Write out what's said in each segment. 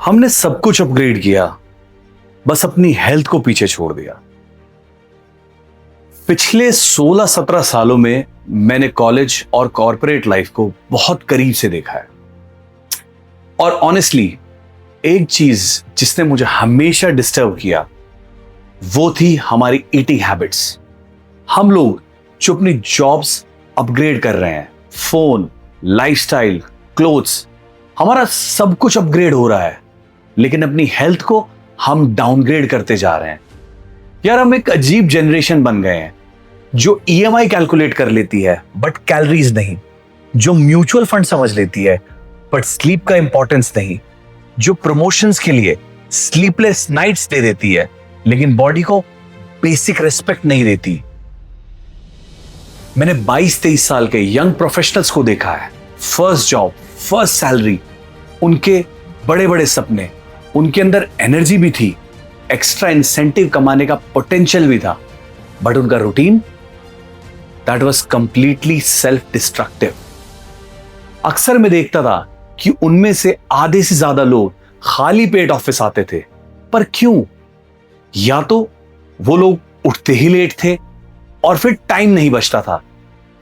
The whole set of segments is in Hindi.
हमने सब कुछ अपग्रेड किया, बस अपनी हेल्थ को पीछे छोड़ दिया। पिछले 16-17 सालों में मैंने कॉलेज और कॉर्पोरेट लाइफ को बहुत करीब से देखा है। और ऑनेस्टली एक चीज जिसने मुझे हमेशा डिस्टर्ब किया वो थी हमारी ईटिंग हैबिट्स। हम लोग जो अपनी जॉब्स अपग्रेड कर रहे हैं, फोन, लाइफस्टाइल, क्लोथ्स, हमारा सब कुछ अपग्रेड हो रहा है, लेकिन अपनी हेल्थ को हम डाउनग्रेड करते जा रहे हैं। यार हम एक अजीब जनरेशन बन गए हैं जो ईएमआई कैलकुलेट कर लेती है बट कैलोरीज नहीं, जो म्यूचुअल फंड समझ लेती है बट स्लीप का इंपॉर्टेंस नहीं, जो प्रमोशंस के लिए स्लीपलेस नाइट्स दे देती है लेकिन बॉडी को बेसिक रिस्पेक्ट नहीं देती। मैंने 22-23 साल के यंग प्रोफेशनल्स को देखा है, फर्स्ट जॉब, फर्स्ट सैलरी, उनके बड़े बड़े सपने, उनके अंदर एनर्जी भी थी, एक्स्ट्रा इंसेंटिव कमाने का पोटेंशियल भी था, बट उनका routine that was completely self destructive. अक्सर मैं देखता था कि उनमें से आधे से ज्यादा लोग खाली पेट ऑफिस आते थे। पर क्यों? या तो वो लोग उठते ही लेट थे और फिर टाइम नहीं बचता था,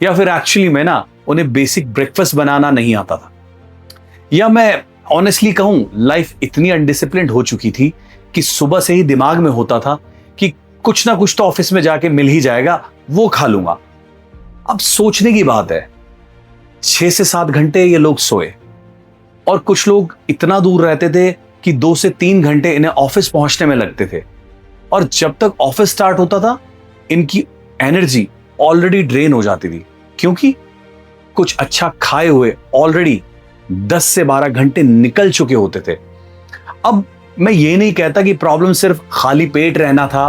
या फिर एक्चुअली में ना उन्हें बेसिक ब्रेकफास्ट बनाना नहीं आता था, या मैं ऑनेस्टली कहूं लाइफ इतनी अनडिसिप्लिन्ड हो चुकी थी कि सुबह से ही दिमाग में होता था कि कुछ ना कुछ तो ऑफिस में जाके मिल ही जाएगा, वो खा लूंगा। अब सोचने की बात है, 6 से 7 घंटे ये लोग सोए और कुछ लोग इतना दूर रहते थे कि 2 से 3 घंटे इन्हें ऑफिस पहुंचने में लगते थे, और जब तक ऑफिस स्टार्ट होता था इनकी एनर्जी ऑलरेडी ड्रेन हो जाती थी, क्योंकि कुछ अच्छा खाए हुए ऑलरेडी 10 से 12 घंटे निकल चुके होते थे। अब मैं ये नहीं कहता कि प्रॉब्लम सिर्फ खाली पेट रहना था,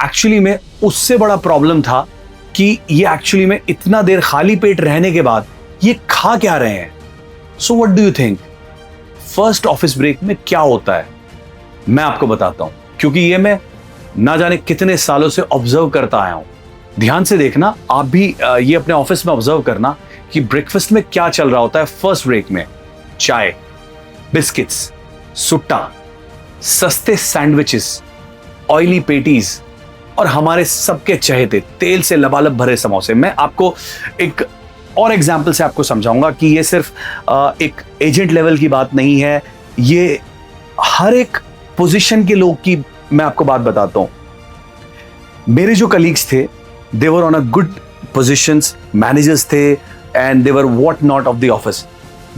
एक्चुअली में उससे बड़ा प्रॉब्लम था कि ये एक्चुअली में इतना देर खाली पेट रहने के बाद ये खा क्या रहे हैं। So what do you think first office break में क्या होता है? मैं आपको बताता हूं, क्योंकि ये मैं ना जाने कितने सालों से ऑब्जर्व करता आया हूं। ध्यान से देखना, आप भी ये अपने ऑफिस में ऑब्जर्व करना कि ब्रेकफास्ट में क्या चल रहा होता है। फर्स्ट ब्रेक में चाय, बिस्किट्स, सुट्टा, सस्ते सैंडविचेस, ऑयली पेटीज और हमारे सबके चहेते तेल से लबालब भरे समोसे। मैं आपको एक और एग्जाम्पल से आपको समझाऊंगा कि ये सिर्फ एक एजेंट लेवल की बात नहीं है, ये हर एक पोजीशन के लोग की मैं आपको बात बताता हूं। मेरे जो कलीग्स थे they were on a good positions, managers थे and they were what not of the office,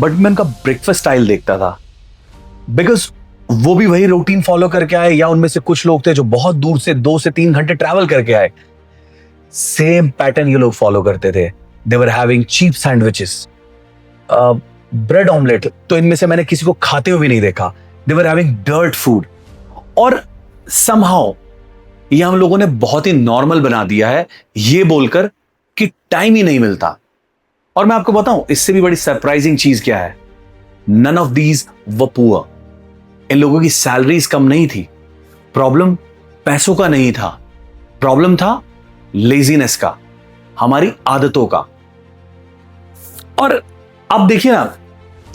but मैं उनका ब्रेकफास्ट स्टाइल देखता था, बिकॉज वो भी वही रूटीन फॉलो करके आए, या उनमें से कुछ लोग थे जो बहुत दूर से 2 से 3 घंटे ट्रैवल करके आए। सेम पैटर्न ये लोग फॉलो करते थे। They were having cheap sandwiches, bread omelette तो इनमें से मैंने किसी को खाते हुए भी नहीं देखा। दे वर हैविंग डर्ट फूड, और समहाउ ये हम लोगों ने बहुत ही नॉर्मल बना दिया है ये बोलकर कि टाइम ही नहीं मिलता। और मैं आपको बताऊं इससे भी बड़ी सरप्राइजिंग चीज क्या है, none of these were poor. इन लोगों की सैलरीज कम नहीं थी। प्रॉब्लम पैसों का नहीं था, प्रॉब्लम था लेजीनेस का, हमारी आदतों का। और आप देखिए ना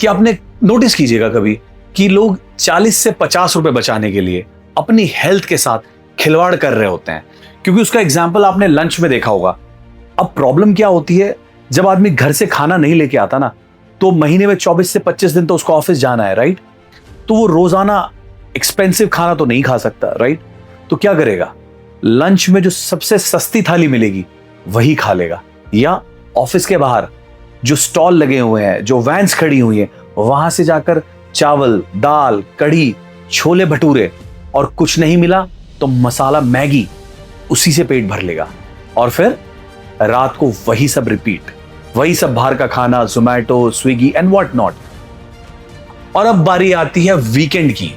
कि आपने नोटिस कीजिएगा कभी कि लोग 40 से 50 रुपए बचाने के लिए अपनी हेल्थ के साथ खिलवाड़ कर रहे होते हैं, क्योंकि उसका एग्जाम्पल आपने लंच में देखा होगा। अब प्रॉब्लम क्या होती है, जब आदमी घर से खाना नहीं लेके आता ना, तो महीने में 24 से 25 दिन तो उसको ऑफिस जाना है, राइट? तो वो रोजाना एक्सपेंसिव खाना तो नहीं खा सकता, राइट? तो क्या करेगा, लंच में जो सबसे सस्ती थाली मिलेगी वही खा लेगा, या ऑफिस के बाहर जो स्टॉल लगे हुए हैं, जो वैन्स खड़ी हुई हैं, वहां से जाकर चावल, दाल, कढ़ी, छोले भटूरे, और कुछ नहीं मिला तो मसाला मैगी, उसी से पेट भर लेगा। और फिर रात को वही सब रिपीट, वही सब बाहर का खाना, Zomato, Swiggy and what not. और अब बारी आती है वीकेंड की।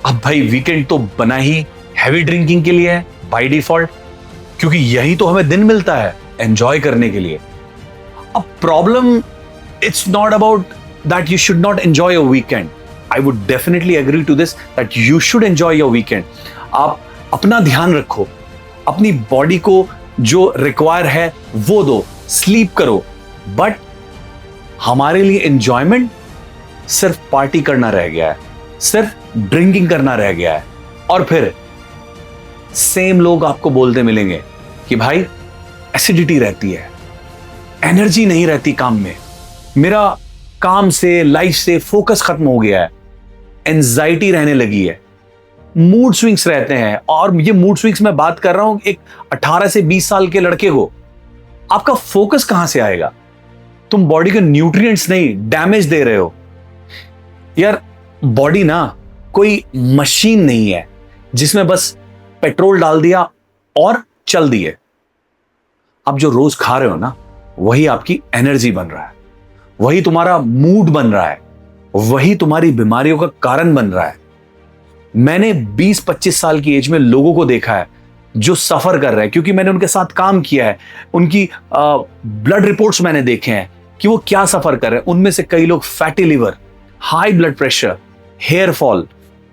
अब भाई वीकेंड तो बना ही हैवी ड्रिंकिंग के लिए है बाय डिफॉल्ट, क्योंकि यही तो हमें दिन मिलता है एंजॉय करने के लिए। अब problem it's not about that you should not enjoy your weekend. I would definitely agree to this that you should enjoy your weekend. आप अपना ध्यान रखो, अपनी बॉडी को जो रिक्वायर है वो दो, स्लीप करो, बट हमारे लिए एंजॉयमेंट सिर्फ पार्टी करना रह गया है, सिर्फ ड्रिंकिंग करना रह गया है। और फिर सेम लोग आपको बोलते मिलेंगे कि भाई एसिडिटी रहती है, एनर्जी नहीं रहती काम में, मेरा काम से लाइफ से फोकस खत्म हो गया है, एंजाइटी रहने लगी है, मूड स्विंग्स रहते हैं। और ये मूड स्विंग्स मैं बात कर रहा हूं एक 18 से 20 साल के लड़के को। आपका फोकस कहां से आएगा? तुम बॉडी के न्यूट्रिएंट्स नहीं डैमेज दे रहे हो यार। बॉडी ना कोई मशीन नहीं है जिसमें बस पेट्रोल डाल दिया और चल दिए। आप जो रोज खा रहे हो ना, वही आपकी एनर्जी बन रहा है, वही तुम्हारा मूड बन रहा है, वही तुम्हारी बीमारियों का कारण बन रहा है। मैंने 20-25 साल की एज में लोगों को देखा है जो सफर कर रहे हैं, क्योंकि मैंने उनके साथ काम किया है। उनकी ब्लड रिपोर्ट्स मैंने देखे हैं कि वो क्या सफर कर रहे हैं। उनमें से कई लोग fatty liver, high blood pressure, hair fall,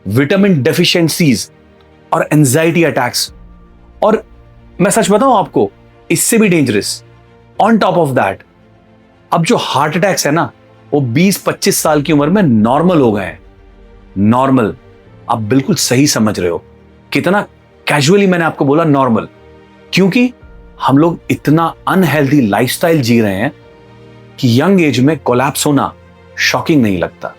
vitamin deficiencies और एंजाइटी अटैक्स। और मैं सच बताऊं आपको, इससे भी dangerous on top of that, अब जो हार्ट अटैक्स है ना, वो 20-25 साल की उम्र में नॉर्मल हो गए हैं। नॉर्मल, आप बिल्कुल सही समझ रहे हो। कितना कैजुअली मैंने आपको बोला नॉर्मल, क्योंकि हम लोग इतना अनहेल्दी लाइफस्टाइल जी रहे हैं कि यंग एज में कोलैप्स होना शॉकिंग नहीं लगता।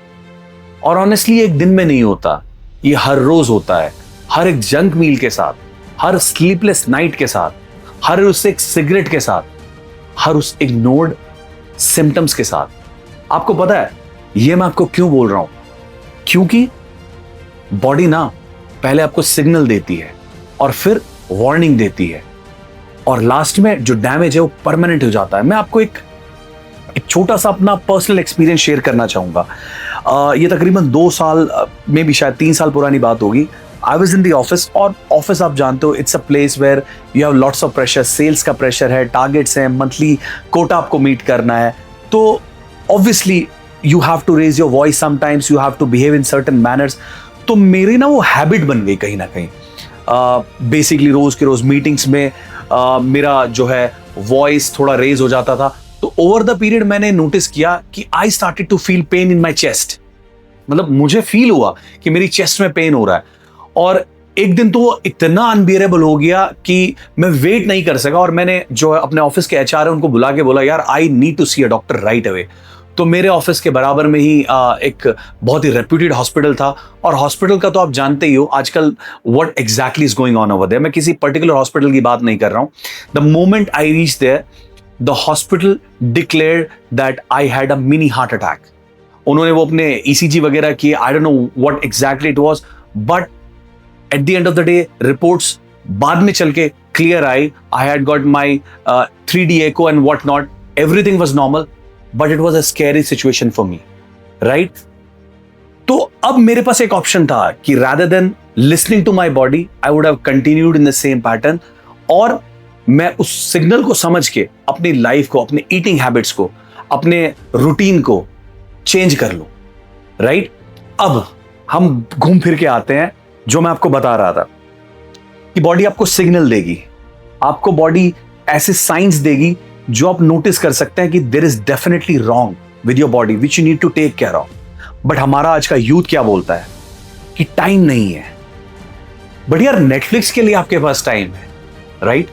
और ऑनेस्टली एक दिन में नहीं होता, ये हर रोज होता है, हर एक जंक मील के साथ, हर स्लीपलेस नाइट के साथ, हर उस एक सिगरेट के साथ, हर उस इग्नोर्ड सिम्टम्स के साथ। आपको पता है ये मैं आपको क्यों बोल रहा हूं? क्योंकि बॉडी ना पहले आपको सिग्नल देती है और फिर वार्निंग देती है, और लास्ट में जो डैमेज है वो परमानेंट हो जाता है। मैं आपको एक छोटा सा अपना पर्सनल एक्सपीरियंस शेयर करना चाहूंगा। ये तकरीबन 2 साल में भी शायद 3 साल पुरानी बात होगी। I was in the office, और ऑफिस आप जानते हो it's a place where you have lots of pressure, sales का प्रेशर है, टारगेट्स हैं, मंथली कोटा आपको मीट करना है। तो obviously you have to raise your voice, sometimes you have to behave in certain manners. तो मेरी ना वो हैबिट बन गई कहीं ना कहीं। बेसिकली रोज के रोज मीटिंग्स में मेरा जो है वॉइस थोड़ा रेज हो जाता था। तो ओवर द पीरियड मैंने नोटिस किया कि I started to feel pain in my chest. मतलब मुझे फील हुआ कि मेरी चेस्ट में पेन हो रहा है, और एक दिन तो वो इतना अनबियरेबल हो गया कि मैं वेट नहीं कर सका, और मैंने जो अपने ऑफिस के एचआर है उनको बुला के बोला, यार I need to see a doctor right away. तो मेरे ऑफिस के बराबर में ही एक बहुत ही रेप्यूटेड हॉस्पिटल था, और हॉस्पिटल का तो आप जानते ही हो आजकल what exactly is going on over there. मैं किसी पर्टिकुलर हॉस्पिटल की बात नहीं कर रहा हूं। The moment I reach there, the hospital declared that I had a mini heart attack. उन्होंने वो अपने ईसीजी वगैरह किए, I don't know what exactly it was, but at the end of the day reports बाद में चल के क्लियर आई। I had got my 3D echo and what not, everything was normal, but it was a scary situation for me, right? तो अब मेरे पास एक ऑप्शन था कि rather than listening to my body, I would have continued in the same pattern, और मैं उस सिग्नल को समझ के अपनी लाइफ को, अपने ईटिंग हैबिट्स को, अपने रूटीन को चेंज कर लूं, राइट? अब हम घूम फिर के आते हैं जो मैं आपको बता रहा था कि बॉडी आपको सिग्नल देगी, आपको बॉडी ऐसे साइंस देगी जो आप नोटिस कर सकते हैं कि there is definitely wrong with your body which you need to take care of. But हमारा आज का यूथ क्या बोलता है कि टाइम नहीं है। बट यार नेटफ्लिक्स के लिए आपके पास टाइम है, राइट?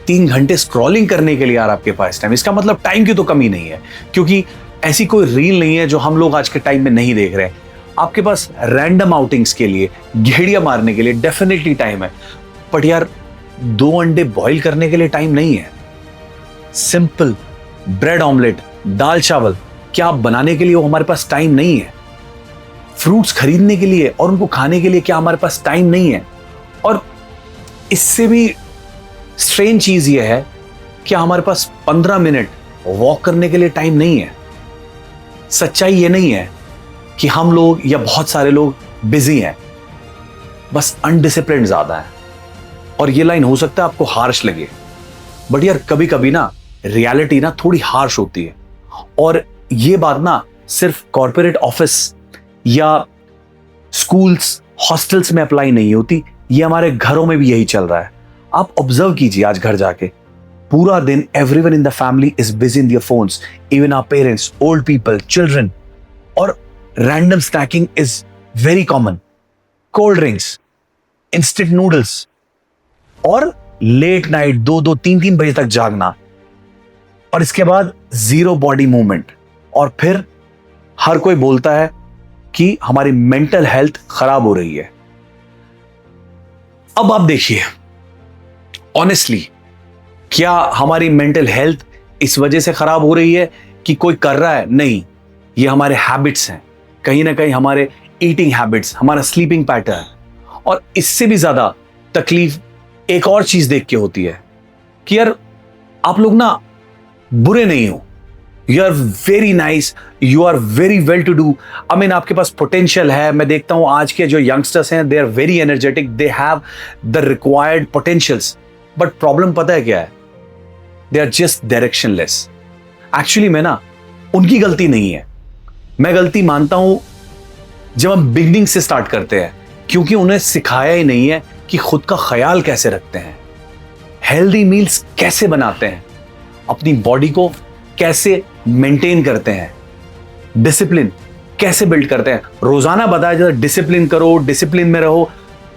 3 घंटे स्क्रॉलिंग करने के लिए यार आपके पास टाइम, इसका मतलब टाइम की तो कमी नहीं है, क्योंकि ऐसी कोई रील नहीं है जो हम लोग आज के टाइम में नहीं देख रहे हैं। आपके पास रैंडम आउटिंग्स के लिए, घेड़िया मारने के लिए डेफिनेटली टाइम है, बट यार 2 अंडे बॉईल करने के लिए टाइम नहीं है। सिंपल ब्रेड ऑमलेट, दाल चावल क्या बनाने के लिए वो हमारे पास टाइम नहीं है। फ्रूट्स खरीदने के लिए और उनको खाने के लिए क्या हमारे पास टाइम नहीं है। और इससे भी स्ट्रेंज चीज ये है कि हमारे पास 15 मिनट वॉक करने के लिए टाइम नहीं है। सच्चाई ये नहीं है कि हम लोग या बहुत सारे लोग बिजी हैं, बस अनडिसिप्लिन ज्यादा है। और ये लाइन हो सकता है आपको हार्श लगे, बट यार कभी कभी ना रियलिटी ना थोड़ी हार्श होती है। और ये बात ना सिर्फ कॉर्पोरेट ऑफिस या स्कूल्स, हॉस्टल्स में अप्लाई नहीं होती, ये हमारे घरों में भी यही चल रहा है। आप ऑब्जर्व कीजिए आज घर जाके, पूरा दिन everyone in the family is busy in their phones, even our parents, old people, children, और random snacking is very common, cold drinks, instant noodles और लेट नाइट 2-2, 3-3 बजे तक जागना, और इसके बाद जीरो बॉडी मूवमेंट। और फिर हर कोई बोलता है कि हमारी मेंटल हेल्थ खराब हो रही है। अब आप देखिए, ऑनेस्टली, क्या हमारी मेंटल हेल्थ इस वजह से खराब हो रही है कि कोई कर रहा है? नहीं, ये हमारे हैबिट्स हैं, कहीं ना कहीं हमारे ईटिंग हैबिट्स, हमारा स्लीपिंग पैटर्न। और इससे भी ज्यादा तकलीफ एक और चीज देख के होती है कि यार, आप लोग ना बुरे नहीं हो, you are very nice, you are very well to do. I mean, आपके पास पोटेंशियल है। मैं देखता हूं आज के जो यंगस्टर्स हैं, they are very energetic, they have the required potentials. But problem पता है क्या है? They are just directionless. Actually में ना, उनकी गलती नहीं है, मैं गलती मानता हूं जब हम बिगनिंग से स्टार्ट करते हैं, क्योंकि उन्हें सिखाया ही नहीं है कि खुद का ख्याल कैसे रखते हैं, हेल्दी मील्स कैसे बनाते हैं, अपनी बॉडी को कैसे मेंटेन करते हैं, डिसिप्लिन कैसे बिल्ड करते हैं। रोजाना बताया जाता है डिसिप्लिन करो, डिसिप्लिन में रहो,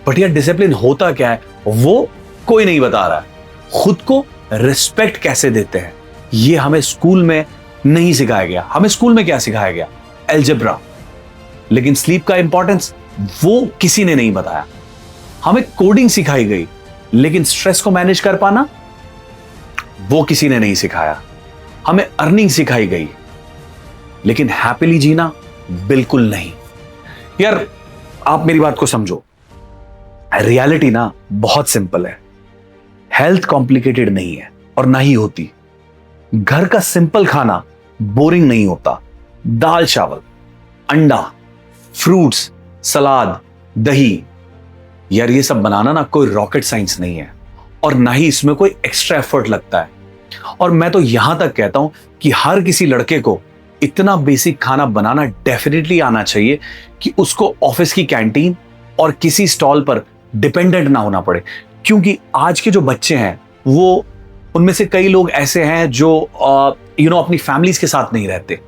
बट यार डिसिप्लिन होता क्या है वो कोई नहीं बता रहा है। खुद को रिस्पेक्ट कैसे देते हैं, ये हमें स्कूल में नहीं सिखाया गया। हमें स्कूल में क्या सिखाया गया? अलजेब्रा। लेकिन स्लीप का इंपॉर्टेंस वो किसी ने नहीं बताया। हमें कोडिंग सिखाई गई, लेकिन स्ट्रेस को मैनेज कर पाना वो किसी ने नहीं सिखाया। हमें अर्निंग सिखाई गई, लेकिन हैप्पीली जीना बिल्कुल नहीं। यार, आप मेरी बात को समझो, रियलिटी ना बहुत सिंपल है। हेल्थ कॉम्प्लिकेटेड नहीं है और ना ही होती। घर का सिंपल खाना बोरिंग नहीं होता। दाल चावल, अंडा, फ्रूट्स, सलाद, दही, यार ये सब बनाना ना कोई रॉकेट साइंस नहीं है, और ना ही इसमें कोई एक्स्ट्रा एफर्ट लगता है। और मैं तो यहां तक कहता हूं कि हर किसी लड़के को इतना बेसिक खाना बनाना डेफिनेटली आना चाहिए कि उसको ऑफिस की कैंटीन और किसी स्टॉल पर डिपेंडेंट ना होना पड़े। क्योंकि आज के जो बच्चे हैं, वो उनमें से कई लोग ऐसे हैं जो अपनी फैमिलीज के साथ नहीं रहते।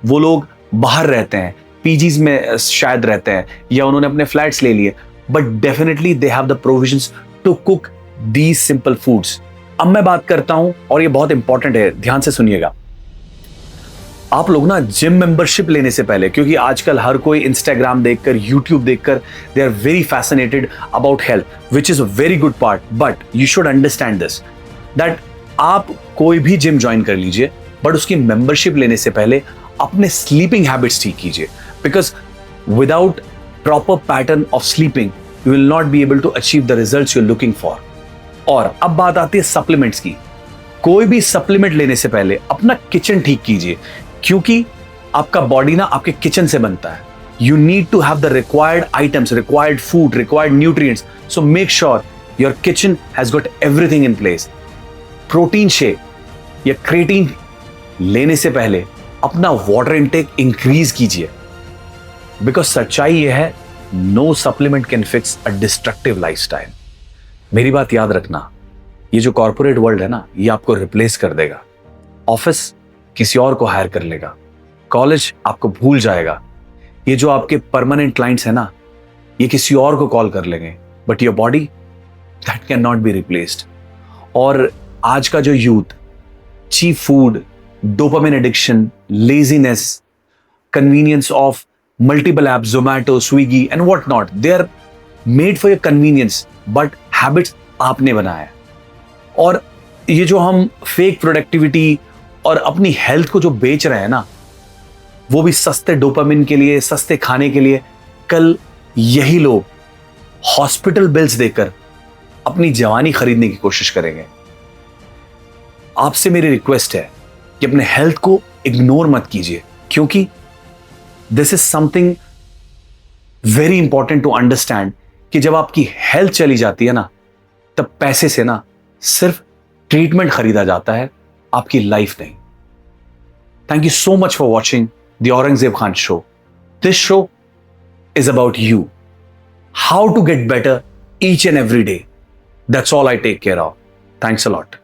वो लोग बाहर रहते हैं, पीजीज में शायद रहते हैं, या उन्होंने अपने फ्लैट्स ले लिए, but definitely they have the provisions to cook these simple foods. अब मैं बात करता हूं, और ये बहुत इंपॉर्टेंट है, ध्यान से सुनिएगा। आप लोग ना जिम मेंबरशिप लेने से पहले, क्योंकि आजकल हर कोई इंस्टाग्राम देखकर, यूट्यूब देखकर, they are very fascinated about health, which is a very good part, but you should understand this, that आप कोई भी जिम ज्वाइन कर लीजिए, बट उसकी मेंबरशिप लेने से पहले अपने स्लीपिंग हैबिट्स ठीक कीजिए। Because without proper pattern of sleeping you will not be able to achieve the results you are looking for. और अब बात आती है सप्लीमेंट्स की। कोई भी सप्लीमेंट लेने से पहले अपना किचन ठीक कीजिए, क्योंकि आपका बॉडी ना आपके किचन से बनता है। You need to have the required items, required food, required nutrients, so make sure your kitchen has got everything in place. Protein shake या क्रेटीन लेने से पहले अपना वाटर इनटेक इंक्रीज कीजिए, बिकॉज सच्चाई यह है, no supplement can fix a destructive lifestyle. मेरी बात याद रखना, ये जो कॉर्पोरेट वर्ल्ड है ना, ये आपको रिप्लेस कर देगा। ऑफिस किसी और को हायर कर लेगा, कॉलेज आपको भूल जाएगा, ये जो आपके परमानेंट क्लाइंट्स है ना, ये किसी और को कॉल कर लेंगे, but your body that can not be replaced. और आज का जो youth, cheap food, dopamine addiction, laziness, convenience of multiple app, Zomato, Swiggy and what not, they are made for your convenience, but habits आपने बनाया है। और ये जो हम फेक प्रोडक्टिविटी और अपनी हेल्थ को जो बेच रहे हैं ना, वो भी सस्ते डोपामिन के लिए, सस्ते खाने के लिए, कल यही लोग हॉस्पिटल बिल्स देकर अपनी जवानी खरीदने की कोशिश करेंगे। आपसे मेरी रिक्वेस्ट है कि अपने हेल्थ को इग्नोर मत कीजिए, क्योंकि this is something very important to understand कि जब आपकी हेल्थ चली जाती है ना, तब पैसे से ना सिर्फ ट्रीटमेंट खरीदा जाता है, आपकी लाइफ नहीं। Thank you so much for watching the Aurangzeb Khan show. This show is about you, how to get better each and every day. That's all I take care of. Thanks a lot.